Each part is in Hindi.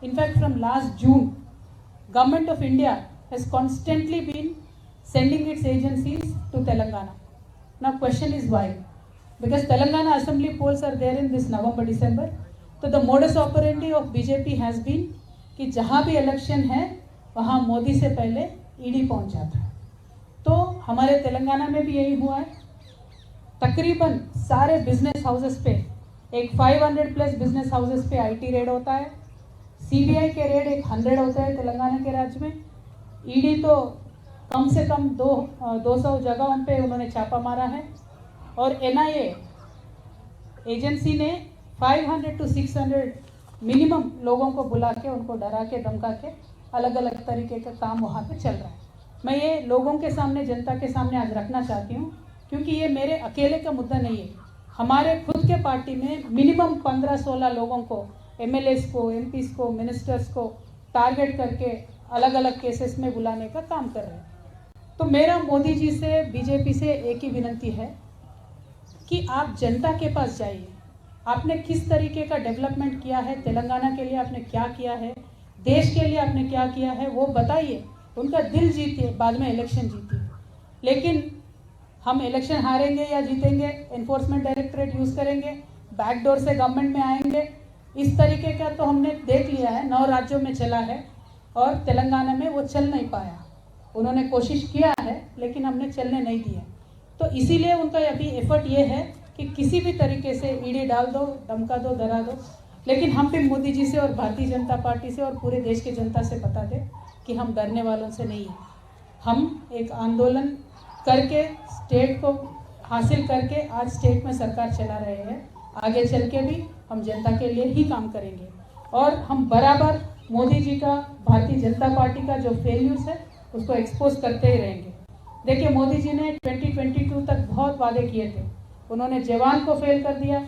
In fact, from last June, Government of India has constantly been sending its agencies to Telangana. Now question is why? Because Telangana assembly polls are there in this November, December. तो the modus operandi of BJP has been कि जहाँ भी इलेक्शन है वहाँ मोदी से पहले ईडी पहुँच जाता है. तो हमारे तेलंगाना में भी यही हुआ है. तकरीबन सारे बिजनेस हाउसेस पे एक 500 प्लस बिजनेस हाउसेस पे आईटी रेड होता है. सीबीआई के रेड एक 100 होता है तेलंगाना के राज्य में. ईडी तो कम से कम 200 जगहों पे उन्होंने छापा मारा है. और एनआईए एजेंसी ने 500 to 600 मिनिमम लोगों को बुला के उनको डरा के धमका के अलग अलग तरीके का काम वहाँ पे चल रहा है. मैं ये लोगों के सामने, जनता के सामने आज रखना चाहती हूँ, क्योंकि ये मेरे अकेले का मुद्दा नहीं है. हमारे खुद के पार्टी में मिनिमम 15-16 लोगों को, एमएलएस को, एमपीस को, मिनिस्टर्स को टारगेट करके अलग अलग केसेस में बुलाने का काम कर रहे हैं. तो मेरा मोदी जी से, बीजेपी से एक ही विनती है कि आप जनता के पास जाइए. आपने किस तरीके का डेवलपमेंट किया है, तेलंगाना के लिए आपने क्या किया है, देश के लिए आपने क्या किया है, वो बताइए. उनका दिल जीतिए, बाद में इलेक्शन जीतिए. लेकिन हम इलेक्शन हारेंगे या जीतेंगे, एनफोर्समेंट डायरेक्टरेट यूज़ करेंगे, बैकडोर से गवर्नमेंट में आएंगे, इस तरीके का तो हमने देख लिया है. 9 राज्यों में चला है और तेलंगाना में वो चल नहीं पाया. उन्होंने कोशिश किया है लेकिन हमने चलने नहीं दिया. तो इसीलिए उनका अभी एफर्ट ये है कि किसी भी तरीके से ईडी डाल दो, धमका दो, डरा दो. लेकिन हम भी मोदी जी से और भारतीय जनता पार्टी से और पूरे देश की जनता से बता दें कि हम डरने वालों से नहीं हैं. हम एक आंदोलन करके स्टेट को हासिल करके आज स्टेट में सरकार चला रहे हैं. आगे चल के भी हम जनता के लिए ही काम करेंगे और हम बराबर मोदी जी का, भारतीय जनता पार्टी का जो फेल्यूर्स है उसको एक्सपोज करते ही रहेंगे. देखिए, मोदी जी ने 2022 तक बहुत वादे किए थे. उन्होंने जवान को फेल कर दिया,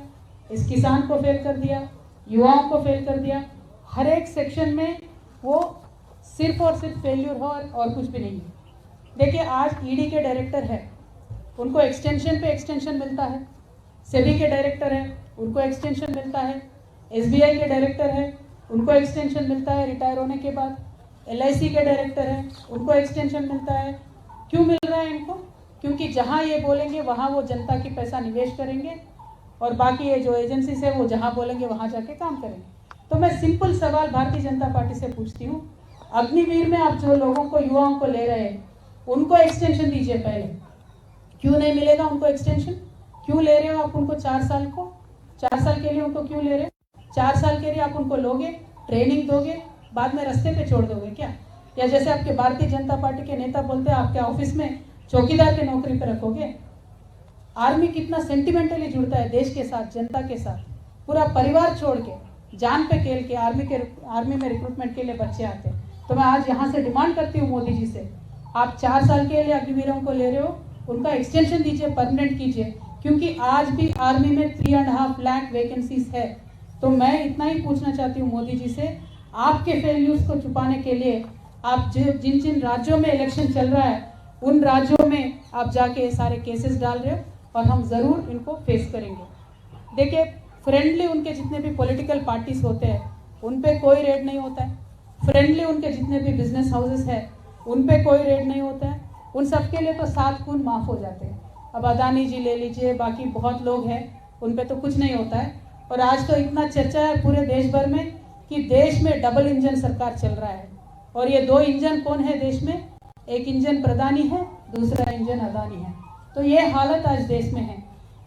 इस किसान को फेल कर दिया, युवाओं को फेल कर दिया. हर एक सेक्शन में वो सिर्फ और सिर्फ फेल्यूर हो और कुछ भी नहीं है. देखिए, आज ईडी के डायरेक्टर है, उनको एक्सटेंशन पे एक्सटेंशन मिलता है. सेबी के डायरेक्टर है, उनको एक्सटेंशन मिलता है. एसबीआई के डायरेक्टर है, उनको एक्सटेंशन मिलता है रिटायर होने के बाद. एलआईसी के डायरेक्टर है, उनको एक्सटेंशन मिलता है. क्यों मिल रहा है इनको? क्योंकि जहां ये बोलेंगे वहां वो जनता की पैसा निवेश करेंगे और बाकी ये जो एजेंसीज है वो जहां बोलेंगे वहां जाके काम करेंगे. तो मैं सिंपल सवाल भारतीय जनता पार्टी से पूछती हूँ, अग्निवीर में आप जो लोगों को, युवाओं को ले रहे हैं, उनको एक्सटेंशन दीजिए पहले. क्यों नहीं मिलेगा उनको एक्सटेंशन? क्यों ले रहे हो आप उनको 4 साल को? 4 साल के लिए उनको क्यों ले रहे हो? 4 साल के लिए आप उनको लोगे, ट्रेनिंग दोगे, बाद में रास्ते पे छोड़ दोगे क्या? या जैसे आपके भारतीय जनता पार्टी के नेता बोलते हैं, आपके ऑफिस में चौकीदार के नौकरी पे रखोगे? आर्मी कितना सेंटिमेंटली जुड़ता है देश के साथ, जनता के साथ. पूरा परिवार छोड़ के, जान पे खेल के आर्मी में रिक्रूटमेंट के लिए बच्चे आते हैं. तो मैं आज यहाँ से डिमांड करती हूँ मोदी जी से, आप 4 साल के लिए अग्निवीरों को ले रहे हो, उनका एक्सटेंशन दीजिए, परमानेंट कीजिए. क्योंकि आज भी आर्मी में 3.5 लाख वैकेंसीज है. तो मैं इतना ही पूछना चाहती हूँ मोदी जी से, आपके फेल्यूर्स को छुपाने के लिए आप जिन जिन राज्यों में इलेक्शन चल रहा है उन राज्यों में आप जाके सारे केसेस डाल रहे हो और हम ज़रूर इनको फेस करेंगे. देखिए, फ्रेंडली उनके जितने भी पॉलिटिकल पार्टीज होते हैं उन पे कोई रेड नहीं होता है. फ्रेंडली उनके जितने भी बिजनेस हाउसेस हैं उन पे कोई रेड नहीं होता है. उन सबके लिए तो 7 खून माफ़ हो जाते हैं. अब अदानी जी ले लीजिए, बाकी बहुत लोग हैं, उन पे तो कुछ नहीं होता है. और आज तो इतना चर्चा है पूरे देश भर में कि देश में डबल इंजन सरकार चल रहा है. और ये 2 इंजन कौन है देश में? एक इंजन प्रधानी है, दूसरा इंजन अदानी है. तो ये हालत आज देश में है.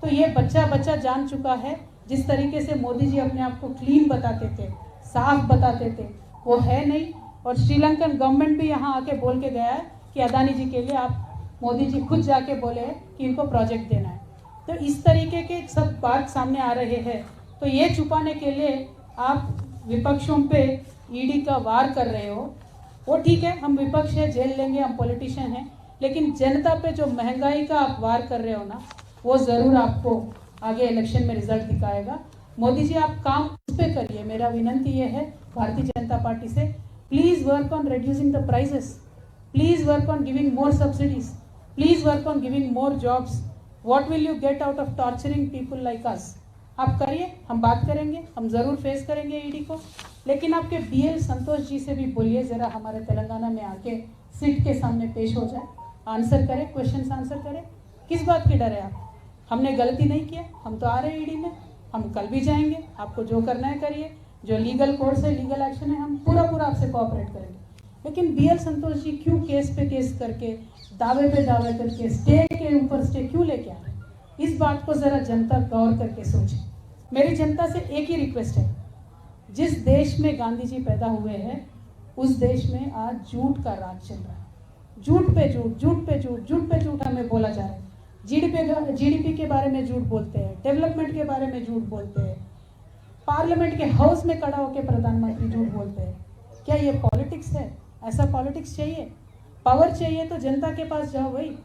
तो ये बच्चा जान चुका है. जिस तरीके से मोदी जी अपने आप को क्लीन बताते थे, साफ बताते थे, वो है नहीं. और श्रीलंकन गवर्नमेंट भी यहाँ आके बोल के गया है कि अदानी जी के लिए आप, मोदी जी खुद जाके बोले हैं कि इनको प्रोजेक्ट देना है. तो इस तरीके के सब बात सामने आ रहे हैं. तो ये छुपाने के लिए आप विपक्षों पे ईडी का वार कर रहे हो. वो ठीक है, हम विपक्ष है, झेल लेंगे, हम पॉलिटिशियन हैं. लेकिन जनता पे जो महंगाई का आप वार कर रहे हो ना, वो ज़रूर आपको आगे इलेक्शन में रिजल्ट दिखाएगा. मोदी जी, आप काम उस पर करिए. मेरा विनंती ये है भारतीय जनता पार्टी से, please work on reducing the prices, please work on giving more subsidies, please work on giving more jobs. What will you get out of torturing people like us? आप करिए, हम बात करेंगे, हम ज़रूर फेस करेंगे ईडी को। लेकिन आपके BL संतोष जी से भी बोलिए ज़रा हमारे तेलंगाना में आके सीट के सामने पेश हो जाए, आंसर करें, क्वेश्चन आंसर करें। किस बात की डर है आप? हमने गलती नहीं किया, हम तो आ रहे हैं ईडी में, हम कल भी जाएंगे, आपको जो करना है करिए, जो लीगल कोर्स है, लीगल एक्शन है, हम पूरा आपसे कोऑपरेट करेंगे। लेकिन BL संतोष जी क्यों केस पे केस करके, दावे पे दावे करके, स्टे के ऊपर स्टे क्यों लेके आ रहे हैं? इस बात को ज़रा जनता गौर करके सोचे। मेरी जनता से एक ही रिक्वेस्ट है, जिस देश में गांधी जी पैदा हुए हैं उस देश में आज झूठ का राज चल रहा है। झूठ पे झूठ, झूठ पे झूठ, झूठ पे झूठ हमें बोला जा रहा है। GDP के बारे में झूठ बोलते हैं, डेवलपमेंट के बारे में झूठ बोलते हैं, पार्लियामेंट के हाउस में खड़ा होकर प्रधानमंत्री झूठ बोलते हैं। क्या ये पॉलिटिक्स है? ऐसा पॉलिटिक्स चाहिए? पावर चाहिए तो जनता के पास जाओ भाई,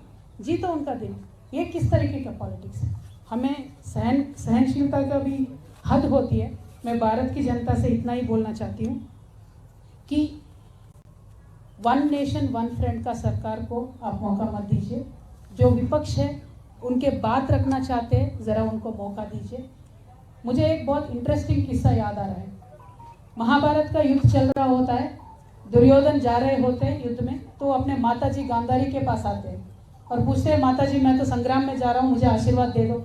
जी तो उनका दिन। ये किस तरीके का पॉलिटिक्स है? हमें सहनशीलता का भी हद होती है। मैं भारत की जनता से इतना ही बोलना चाहती हूँ कि वन नेशन वन फ्रंट का सरकार को आप मौका मत दीजिए। जो विपक्ष है उनके बात रखना चाहते हैं, ज़रा उनको मौका दीजिए। मुझे एक बहुत इंटरेस्टिंग किस्सा याद आ रहा है। महाभारत का युद्ध चल रहा होता है, दुर्योधन जा रहे होते हैं युद्ध में, तो अपने माता जी गांधारी के पास आते हैं और पूछते हैं, माता जी मैं तो संग्राम में जा रहा हूँ, मुझे आशीर्वाद दे दो।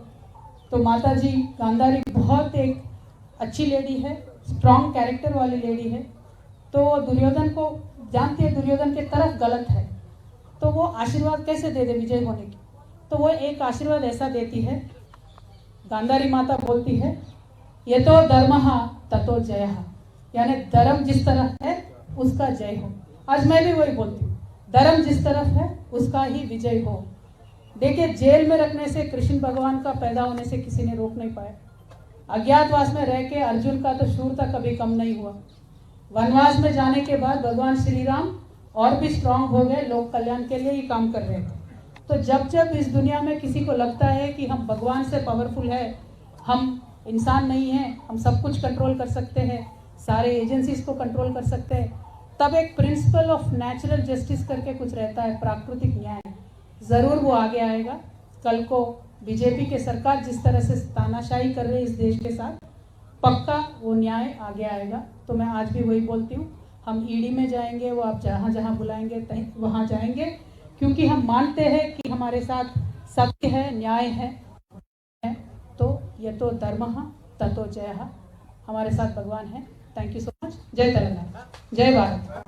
तो माता जी गांधारी बहुत एक अच्छी लेडी है, स्ट्रॉन्ग कैरेक्टर वाली लेडी है, तो दुर्योधन को जानती है दुर्योधन के तरफ गलत है, तो वो आशीर्वाद कैसे दे दे विजय होने की? तो वो एक आशीर्वाद ऐसा देती है, गांधारी माता बोलती है, ये तो धर्मः ततो जयः, यानी धर्म जिस तरह है उसका जय हो। आज मैं भी वही बोलती हूँ, धर्म जिस तरफ है उसका ही विजय हो। देखिए, जेल में रखने से कृष्ण भगवान का पैदा होने से किसी ने रोक नहीं पाया। अज्ञातवास में रह के अर्जुन का तो शूरता कभी कम नहीं हुआ। वनवास में जाने के बाद भगवान श्री राम और भी स्ट्रांग हो गए, लोक कल्याण के लिए ही काम कर रहे थे। तो जब जब इस दुनिया में किसी को लगता है कि हम भगवान से पावरफुल है, हम इंसान नहीं हैं, हम सब कुछ कंट्रोल कर सकते हैं, सारे एजेंसीज को कंट्रोल कर सकते हैं, तब एक प्रिंसिपल ऑफ नेचुरल जस्टिस करके कुछ रहता है, प्राकृतिक न्याय, ज़रूर वो आगे आएगा। कल को बीजेपी के सरकार जिस तरह से तानाशाही कर रही है इस देश के साथ, पक्का वो न्याय आगे आएगा। तो मैं आज भी वही बोलती हूँ, हम ईडी में जाएंगे, वो आप जहाँ जहाँ बुलाएंगे वहाँ जाएंगे, क्योंकि हम मानते हैं कि हमारे साथ सत्य है, न्याय है। तो ये तो धर्मः ततो जयः, हमारे साथ भगवान है। Thank you so much. जय तेलंगाना, जय भारत।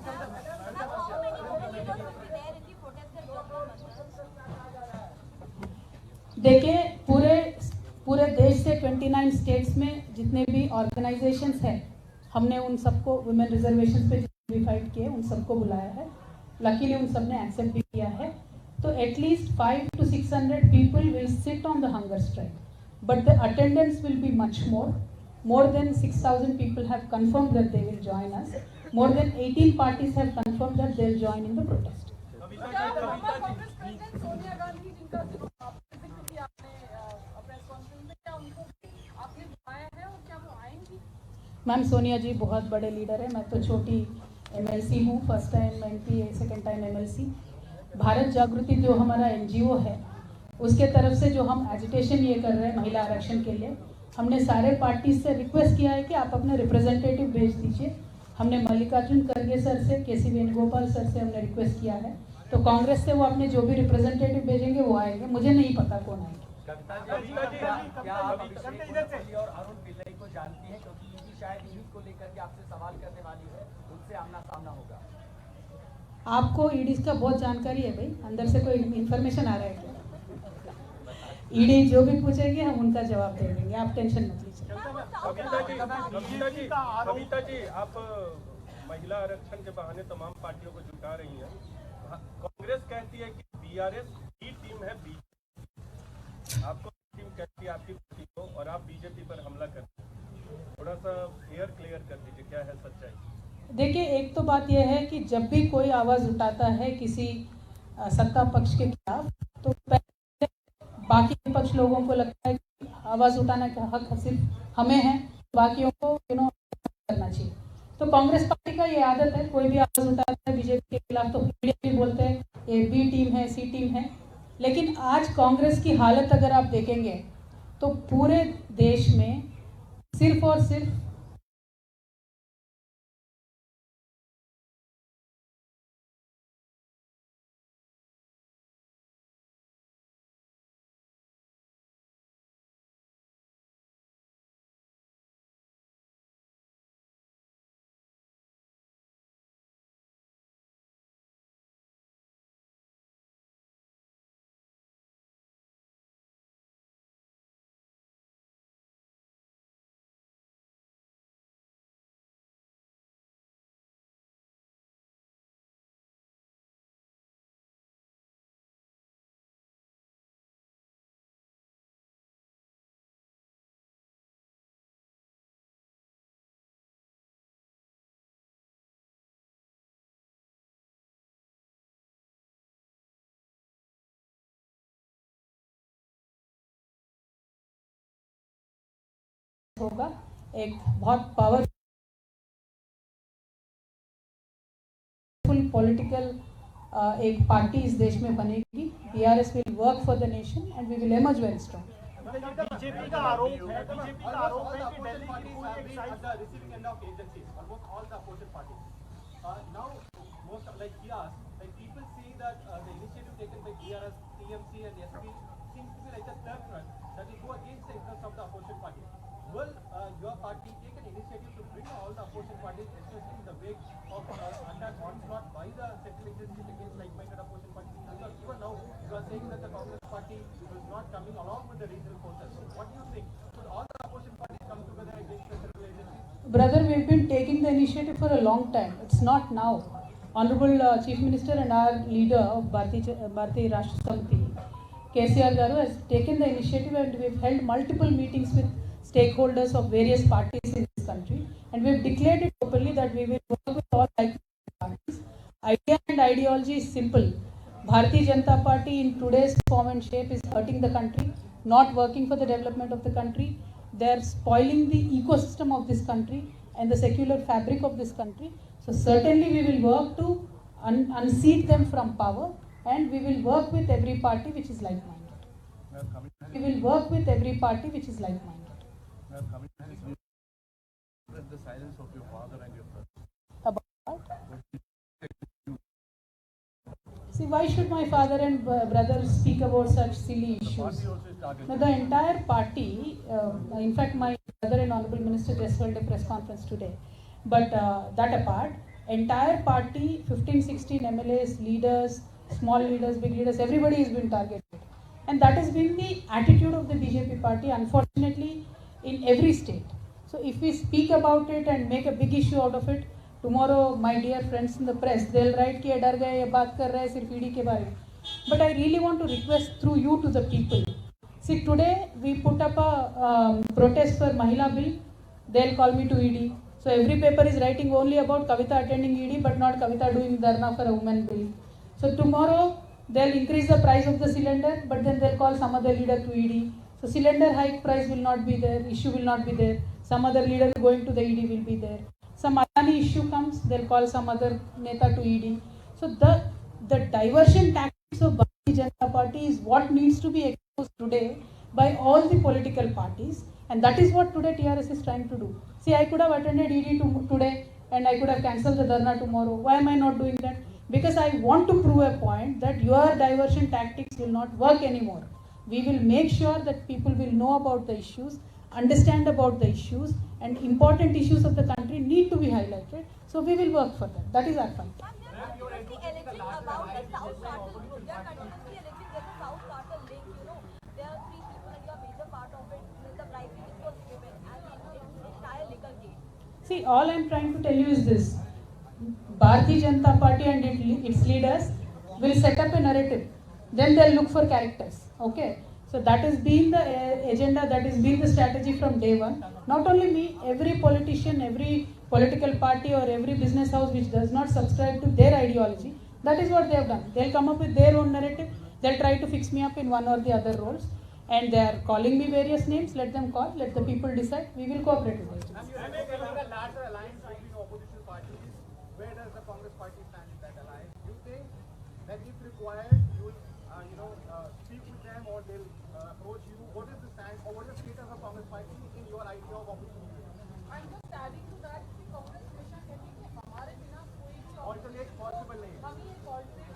देखिए, पूरे देश से 29 स्टेट्स में जितने भी ऑर्गेनाइजेशंस हैं, हमने उन सबको वुमेन रिजर्वेशन पे भी फाइट किए, उन सबको बुलाया है। लकीली उन सब ने एक्सेप्ट भी किया है। तो at least 500 to 600 people will sit on the hunger strike, but the attendance will be much more. More than 6,000 people have confirmed that they will join us. More than 18 parties have confirmed that they will join in the protest. Ma'am, Sonia ji बहुत बड़े लीडर है, मैं तो छोटी MLC हूँ, first time MP, second time MLC। Bharat Jagruti जो हमारा NGO है, उसके तरफ से जो हम एजिटेशन ये कर रहे हैं महिला आरक्षण के लिए, हमने सारे पार्टी से रिक्वेस्ट किया है कि आप अपने रिप्रेजेंटेटिव भेज दीजिए। हमने मल्लिकार्जुन खड़गे सर से, KC वेणुगोपाल सर से हमने रिक्वेस्ट किया है। तो कांग्रेस से वो अपने जो भी रिप्रेजेंटेटिव भेजेंगे वो आएंगे, मुझे नहीं पता कौन आएंगे। क्या आप और अरुण पिल्लई को जानती हैं? क्योंकि ईडी शायद इन्हीं को लेकर के आपसे सवाल करने वाली है, उनसे आमना सामना होगा। आपको ईडी का बहुत जानकारी है भाई, अंदर से कोई इन्फॉर्मेशन आ रहा है क्या? ईडी जो भी पूछेंगे हम उनका जवाब दे देंगे, आप टेंशन मत लीजिए। कविता जी, आप महिला आरक्षण के बहाने तमाम पार्टियों को जुटा रही हैं। कांग्रेस कहती है कि BRS की टीम है, आपको टीम कहती है आपकी पार्टी को, और आप BJP पर हमला करते हैं। थोड़ा सा क्लियर कर दीजिए, क्या है सच्चाई? देखिए, एक तो बात यह है कि जब भी कोई आवाज़ उठाता है किसी सत्ता पक्ष के खिलाफ, तो पहले बाकी पक्ष लोगों को लगता है कि आवाज़ उठाने का हक सिर्फ हमें है, बाकियों को करना चाहिए। तो कांग्रेस पार्टी का ये आदत है, कोई भी आवाज़ उठाता है बीजेपी के खिलाफ तो भी बोलते हैं ये B टीम है, C टीम है। लेकिन आज कांग्रेस की हालत अगर आप देखेंगे तो पूरे देश में सिर्फ और सिर्फ होगा, एक बहुत पावरफुल पॉलिटिकल एक पार्टी इस देश में बनेगी. BRS will work for the nation and we will emerge very strong. BJP का आरोप है कि दिल्ली की पूरी excise the receiving end of agencies almost all the opposition parties. Now most like PRs, like people see that the initiative taken by BRS, TMC and SP seems to be like a third front that will go against the interests of the opposition parties. Will your party take an initiative to bring all the opposition parties, especially in the wake of attack onslaught by the central agencies against like-minded opposition parties? Because even now you are saying that the Congress party is not coming along with the regional forces. So what do you think? Should all the opposition parties come together against the central agencies? Brother, we've been taking the initiative for a long time. It's not now. Honorable Chief Minister and our leader of Bharatiya Rashtra Samiti, KCR Garu, has taken the initiative and we've held multiple meetings with stakeholders of various parties in this country, and we've declared it openly that we will work with all like-minded parties. Idea and ideology is simple. Bharatiya Janata Party in today's form and shape is hurting the country, not working for the development of the country. They are spoiling the ecosystem of this country and the secular fabric of this country. So certainly we will work to unseat them from power, and we will work with every party which is like-minded. We will work with every party which is like-minded. The silence of your father and your brother. About see, why should my father and brother speak about such silly issues? Party also is targeted. Now, the entire party, in fact, my brother and Honorable Minister just held a press conference today. But that apart, entire party, 15, 16 MLAs, leaders, small leaders, big leaders, everybody has been targeted. And that has been the attitude of the BJP party, unfortunately, in every state. So if we speak about it and make a big issue out of it, tomorrow my dear friends in the press, they'll write कि ये डर गए, ये बात कर रहे हैं सिर्फ ईडी के बारे में. But I really want to request through you to the people. See, today we put up a protest for Mahila bill. They'll call me to ED. So every paper is writing only about Kavita attending ED, but not Kavita doing dharna for a women bill. So tomorrow they'll increase the price of the cylinder, but then they'll call some other leader to ED. So cylinder hike price will not be there, issue will not be there. Some other leader going to the ED will be there. Some Adani issue comes, they'll call some other neta to ED. So the diversion tactics of Bharatiya Janata Party is what needs to be exposed today by all the political parties, and that is what today TRS is trying to do. See, I could have attended ED today and I could have cancelled the dharna tomorrow. Why am I not doing that? Because I want to prove a point that your diversion tactics will not work anymore. We will make sure that people will know about the issues, understand about the issues, and important issues of the country need to be highlighted. So we will work for that. That is our fight. The election about the South Cartel group. They are continuously alleging there's a South Cartel link, There are three people and you are major part of it. The bribery which was given and the entire legal case. See, all I am trying to tell you is this. Bharatiya Janata Party and its leaders will set up a narrative. Then they'll look for characters. Okay? So that has been the agenda, that has been the strategy from day one. Not only me, every politician, every political party or every business house which does not subscribe to their ideology, that is what they have done. They'll come up with their own narrative. They'll try to fix me up in one or the other roles. And they are calling me various names. Let them call. Let the people decide. We will cooperate with them. And you have a larger alliance between opposition parties. Where does the Congress party stand in that alliance? Do you think that if required, you will, speak with them or they'll approach you? What is the stand or what is the status of Congress party in your idea of opposition? Possible नहीं है। हम ये पॉलिटिक्स